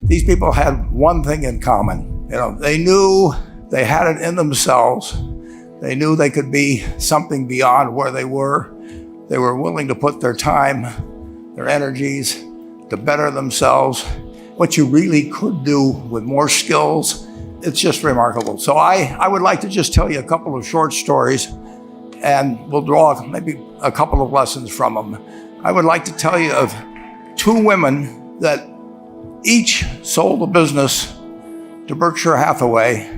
these people had one thing in common. They knew they had it in themselves. They knew they could be something beyond where they were. They were willing to put their time, their energies to better themselves. What you really could do with more skills, it's just remarkable. So I would like to just tell you a couple of short stories, and we'll draw maybe a couple of lessons from them. I would like to tell you of two women that each sold a business to Berkshire Hathaway,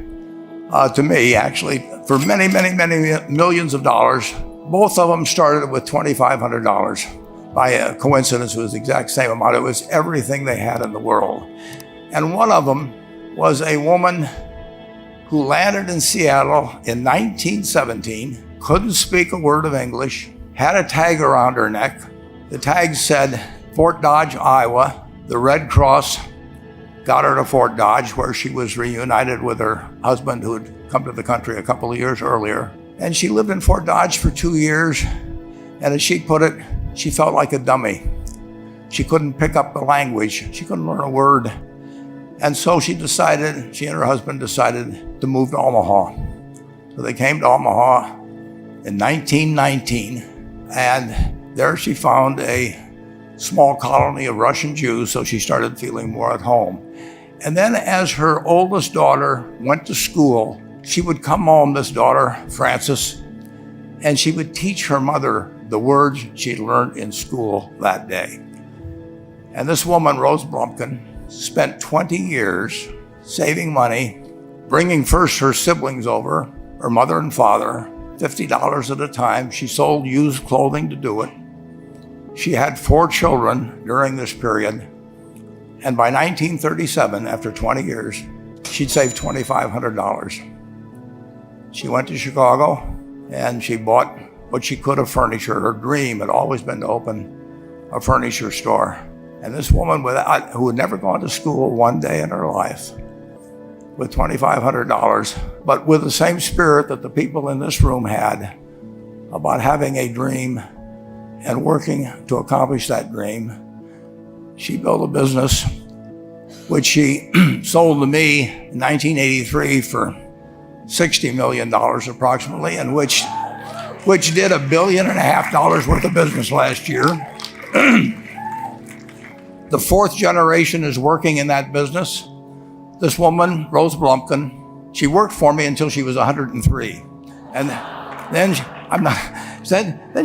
to me actually, for many, many, many millions of dollars. Both of them started with $2,500. By a coincidence, it was the exact same amount. It was everything they had in the world. And one of them was a woman who landed in Seattle in 1917, couldn't speak a word of English, had a tag around her neck. The tag said Fort Dodge, Iowa. The Red Cross got her to Fort Dodge, where she was reunited with her husband who had come to the country a couple of years earlier. And she lived in Fort Dodge for 2 years. And as she put it, she felt like a dummy. She couldn't pick up the language. She couldn't learn a word. And so she and her husband decided to move to Omaha. So they came to Omaha in 1919. And there she found a small colony of Russian Jews, so she started feeling more at home. And then as her oldest daughter went to school, she would come home, this daughter, Frances, and she would teach her mother the words she'd learned in school that day. And this woman, Rose Blumpkin, spent 20 years saving money, bringing first her siblings over, her mother and father, $50 at a time. She sold used clothing to do it. She had 4 children during this period. And by 1937, after 20 years, she'd saved $2,500. She went to Chicago and she bought what she could of furniture. Her dream had always been to open a furniture store. And this woman who had never gone to school one day in her life, with $2,500, but with the same spirit that the people in this room had about having a dream and working to accomplish that dream, she built a business which she sold to me in 1983 for $60 million approximately, and which did $1.5 billion worth of business last year. The 4th generation is working in that business. This woman, Rose Blumpkin, she worked for me until she was 103. And then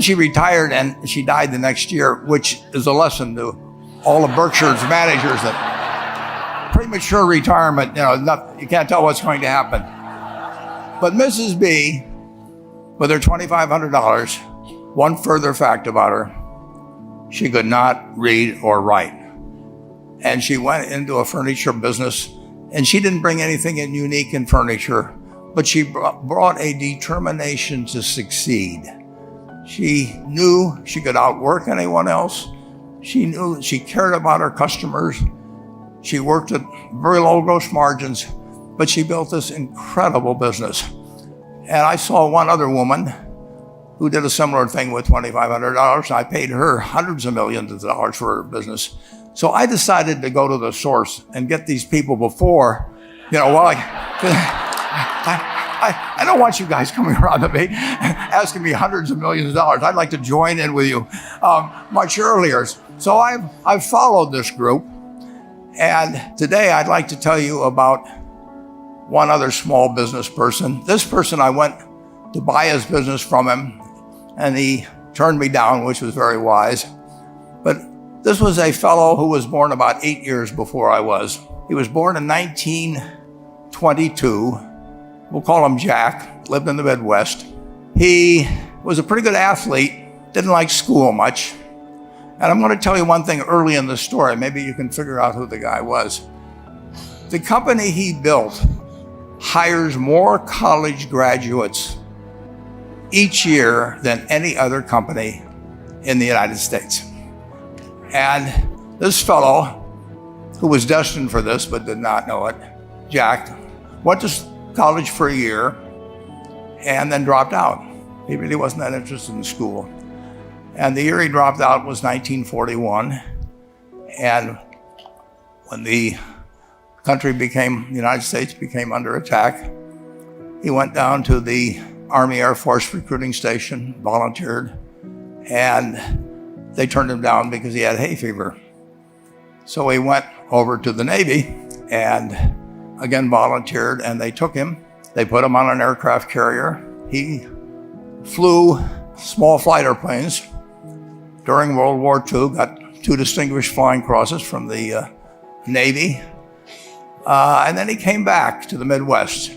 she retired and she died the next year, which is a lesson to all of Berkshire's managers that premature retirement, you can't tell what's going to happen. But Mrs. B, with her $2,500, one further fact about her, she could not read or write. And she went into a furniture business, and she didn't bring anything unique in furniture, but she brought a determination to succeed. She knew she could outwork anyone else. She knew she cared about her customers. She worked at very low gross margins, but she built this incredible business. And I saw one other woman who did a similar thing with $2,500, and I paid her hundreds of millions of dollars for her business. So I decided to go to the source and get these people before, I don't want you guys coming around to me asking me hundreds of millions of dollars. I'd like to join in with you much earlier. So I've followed this group, and today I'd like to tell you about one other small business person. This person, I went to buy his business from him, and he turned me down, which was very wise. But this was a fellow who was born about 8 years before I was. He was born in 1922. We'll call him Jack, lived in the Midwest. He was a pretty good athlete, didn't like school much. And I'm going to tell you one thing early in the story. Maybe you can figure out who the guy was. The company he built hires more college graduates each year than any other company in the United States. And this fellow, who was destined for this but did not know it, Jack, went to college for a year and then dropped out. He really wasn't that interested in school. And the year he dropped out was 1941. And when the the United States became under attack, he went down to the Army Air Force recruiting station, volunteered, and they turned him down because he had hay fever. So he went over to the Navy and again volunteered, and they took him. They put him on an aircraft carrier. He flew small fighter planes during World War II, got 2 distinguished flying crosses from the Navy, and then he came back to the Midwest.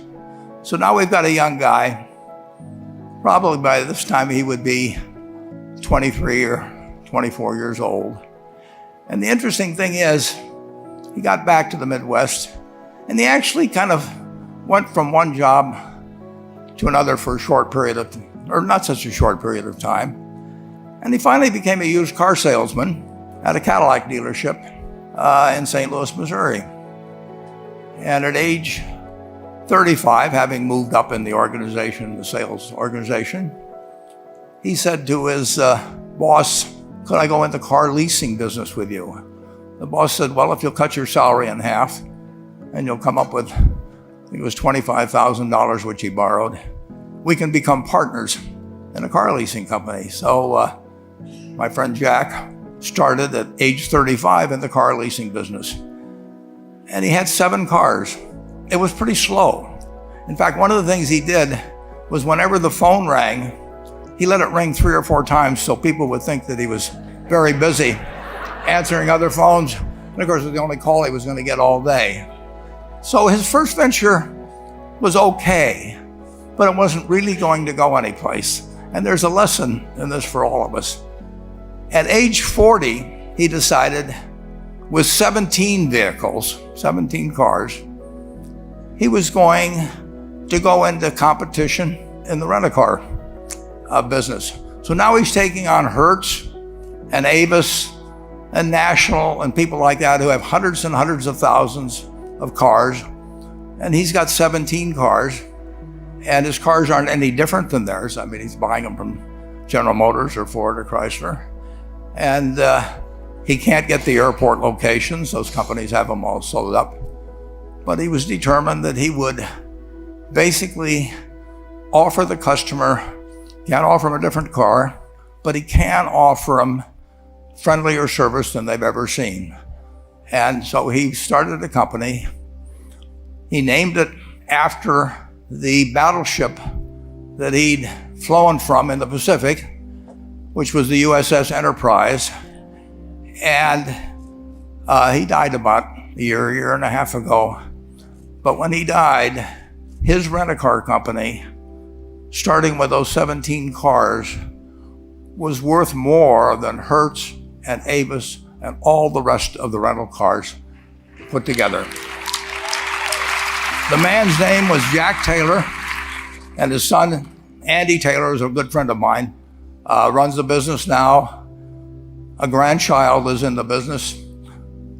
So now we've got a young guy. Probably by this time he would be 23 or 24 years old. And the interesting thing is, he got back to the Midwest, and he actually kind of went from one job to another for a short period of, or not such a short period of time. And he finally became a used car salesman at a Cadillac dealership in St. Louis, Missouri. And at age 35, having moved up in the organization, the sales organization, he said to his boss, "Could I go into car leasing business with you?" The boss said, "Well, if you'll cut your salary in half and you'll come up with," I think it was $25,000, which he borrowed, "we can become partners in a car leasing company." So my friend Jack started at age 35 in the car leasing business. And he had 7 cars. It was pretty slow. In fact, one of the things he did was whenever the phone rang, he let it ring 3 or 4 times so people would think that he was very busy answering other phones. And of course, it was the only call he was going to get all day. So his first venture was okay, but it wasn't really going to go anyplace. And there's a lesson in this for all of us. At age 40, he decided, with 17 vehicles, 17 cars, he was going to go into competition in the rent-a-car business. So now he's taking on Hertz and Avis and National and people like that who have hundreds and hundreds of thousands of cars. And he's got 17 cars, and his cars aren't any different than theirs. I mean, he's buying them from General Motors or Ford or Chrysler. And he can't get the airport locations. Those companies have them all sold up. But he was determined that he would basically offer the customer, can't offer him a different car, but he can offer them friendlier service than they've ever seen. And so he started a company. He named it after the battleship that he'd flown from in the Pacific, which was the USS Enterprise. And he died about a year and a half ago. But when he died, his rent-a-car company, starting with those 17 cars, was worth more than Hertz and Avis and all the rest of the rental cars put together. The man's name was Jack Taylor, and his son, Andy Taylor, is a good friend of mine, runs the business now. A grandchild is in the business.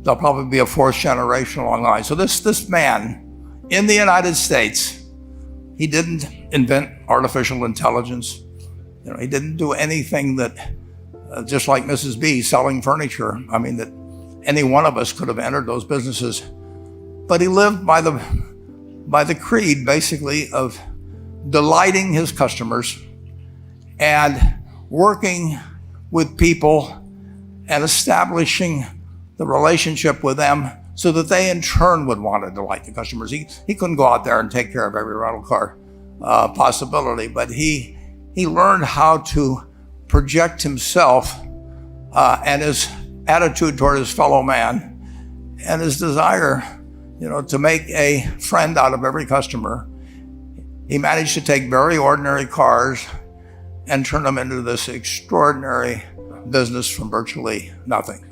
There'll probably be a 4th generation along the line. So this man in the United States, he didn't invent artificial intelligence. He didn't do anything that, just like Mrs. B selling furniture, I mean, that any one of us could have entered those businesses. But he lived by the creed, basically, of delighting his customers and working with people and establishing the relationship with them so that they in turn would want to delight the customers. He couldn't go out there and take care of every rental car possibility, but he learned how to project himself and his attitude toward his fellow man and his desire, to make a friend out of every customer. He managed to take very ordinary cars and turn them into this extraordinary business from virtually nothing.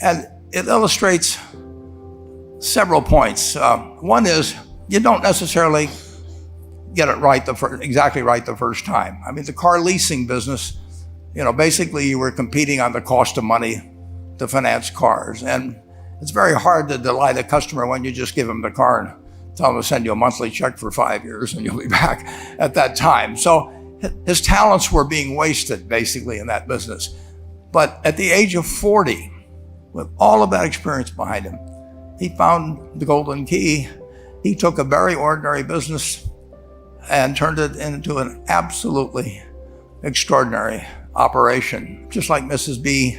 And it illustrates several points. One is, you don't necessarily get it right exactly right the first time. I mean, the car leasing business, basically you were competing on the cost of money to finance cars. And it's very hard to delight a customer when you just give them the car and tell them to send you a monthly check for 5 years and you'll be back at that time. So his talents were being wasted basically in that business. But at the age of 40, with all of that experience behind him, he found the golden key. He took a very ordinary business and turned it into an absolutely extraordinary operation, just like Mrs. B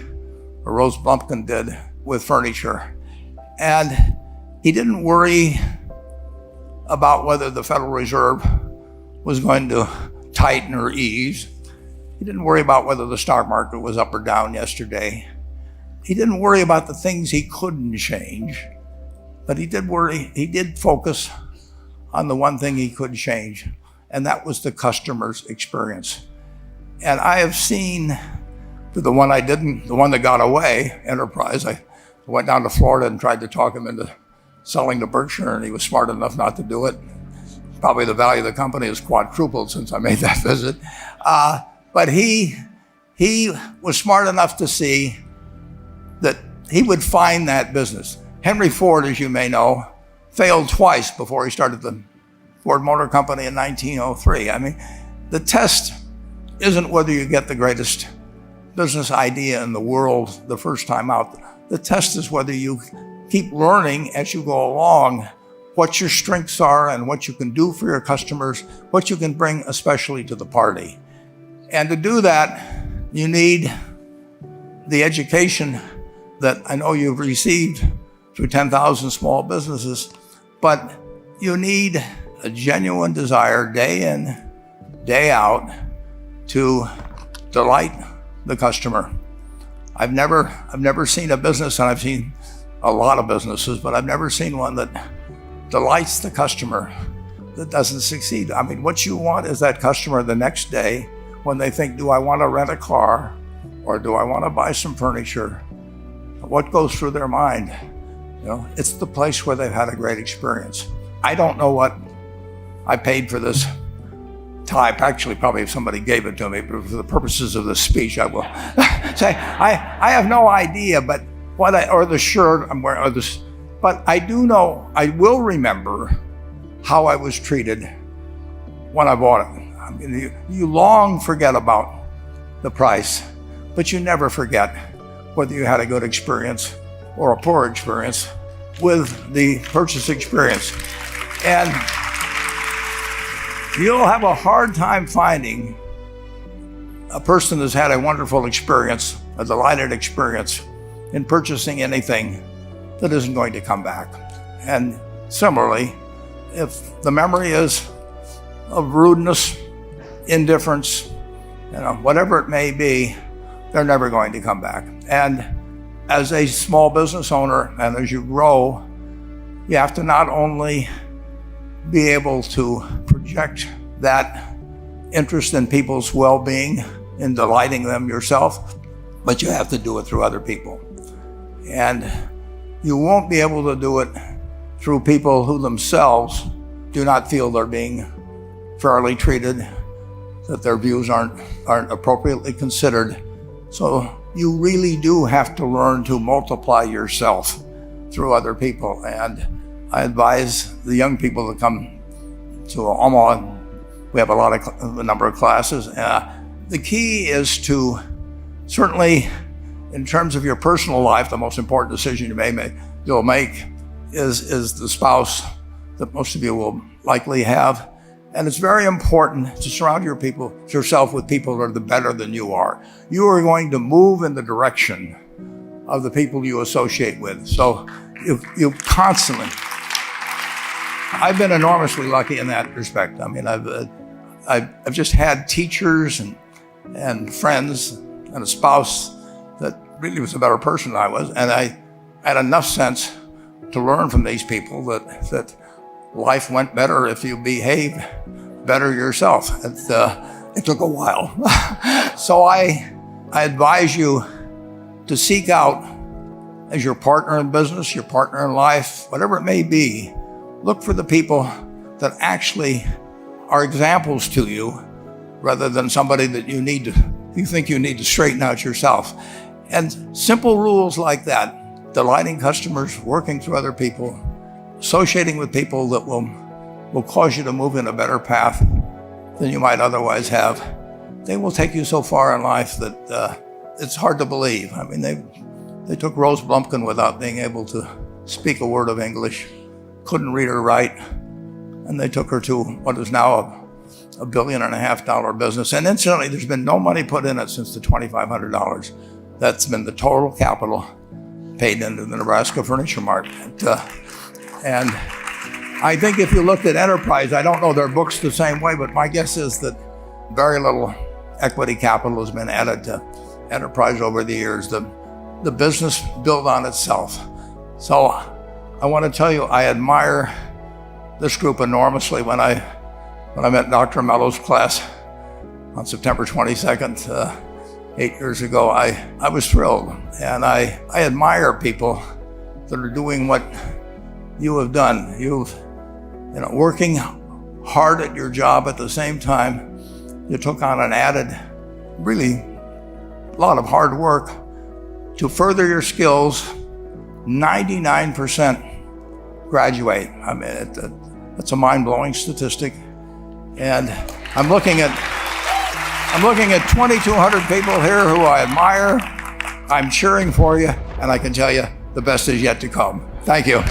or Rose Blumpkin did with furniture. And he didn't worry about whether the Federal Reserve was going to tighten or ease. He didn't worry about whether the stock market was up or down yesterday. He didn't worry about the things he couldn't change, but he did focus on the one thing he could change, and that was the customer's experience. And I have seen the one that got away, Enterprise. I went down to Florida and tried to talk him into selling to Berkshire, and he was smart enough not to do it. Probably the value of the company has quadrupled since I made that visit. But he was smart enough to see that he would find that business. Henry Ford, as you may know, failed twice before he started the Ford Motor Company in 1903. I mean, the test isn't whether you get the greatest business idea in the world the first time out. The test is whether you keep learning as you go along what your strengths are and what you can do for your customers, what you can bring especially to the party. And to do that, you need the education that I know you've received through 10,000 small businesses, but you need a genuine desire day in, day out to delight the customer. I've never seen a business, and I've seen a lot of businesses, but I've never seen one that delights the customer that doesn't succeed. I mean, what you want is that customer the next day when they think, do I want to rent a car or do I want to buy some furniture? What goes through their mind? You know, it's the place where they've had a great experience. I don't know what I paid for this tie. Actually, probably if somebody gave it to me, but for the purposes of this speech, I will say I have no idea. But or the shirt I'm wearing, or this. But I do know, I will remember how I was treated when I bought it. I mean, you long forget about the price, but you never forget whether you had a good experience or a poor experience with the purchase experience. And you'll have a hard time finding a person that's had a wonderful experience, a delighted experience in purchasing anything that isn't going to come back. And similarly, if the memory is of rudeness, indifference, whatever it may be, they're never going to come back. And as a small business owner, and as you grow, you have to not only be able to project that interest in people's well-being, in delighting them yourself, but you have to do it through other people. And you won't be able to do it through people who themselves do not feel they're being fairly treated, that their views aren't appropriately considered. So you really do have to learn to multiply yourself through other people. And I advise the young people that come to Omaha. We have a number of classes. The key is to, certainly in terms of your personal life, the most important decision you'll make is the spouse that most of you will likely have. And it's very important to surround yourself with people that are better than you are. You are going to move in the direction of the people you associate with. So you constantly, I've been enormously lucky in that respect. I mean, I've just had teachers and friends and a spouse that really was a better person than I was. And I had enough sense to learn from these people that life went better if you behaved better yourself. It took a while. So I advise you to seek out, as your partner in business, your partner in life, whatever it may be, look for the people that actually are examples to you rather than somebody that you think you need to straighten out yourself. And simple rules like that, delighting customers, working through other people, associating with people that will cause you to move in a better path than you might otherwise have, they will take you so far in life that it's hard to believe. I mean, they took Rose Blumpkin without being able to speak a word of English, couldn't read or write, and they took her to what is now a $1.5 billion business. And incidentally, there's been no money put in it since the $2,500. That's been the total capital paid into the Nebraska furniture market. And I think if you looked at enterprise, I don't know their books the same way, but my guess is that very little equity capital has been added to enterprise over the years. The business built on itself. So I want to tell you, I admire this group enormously. When I met Dr. Mello's class on September 22nd, 8 years ago, I was thrilled. And I admire people that are doing what you have done. Working hard at your job at the same time, you took on an added, really, lot of hard work to further your skills. 99% graduate. I mean, it's a mind-blowing statistic. And I'm looking at 2,200 people here who I admire. I'm cheering for you, and I can tell you the best is yet to come. Thank you.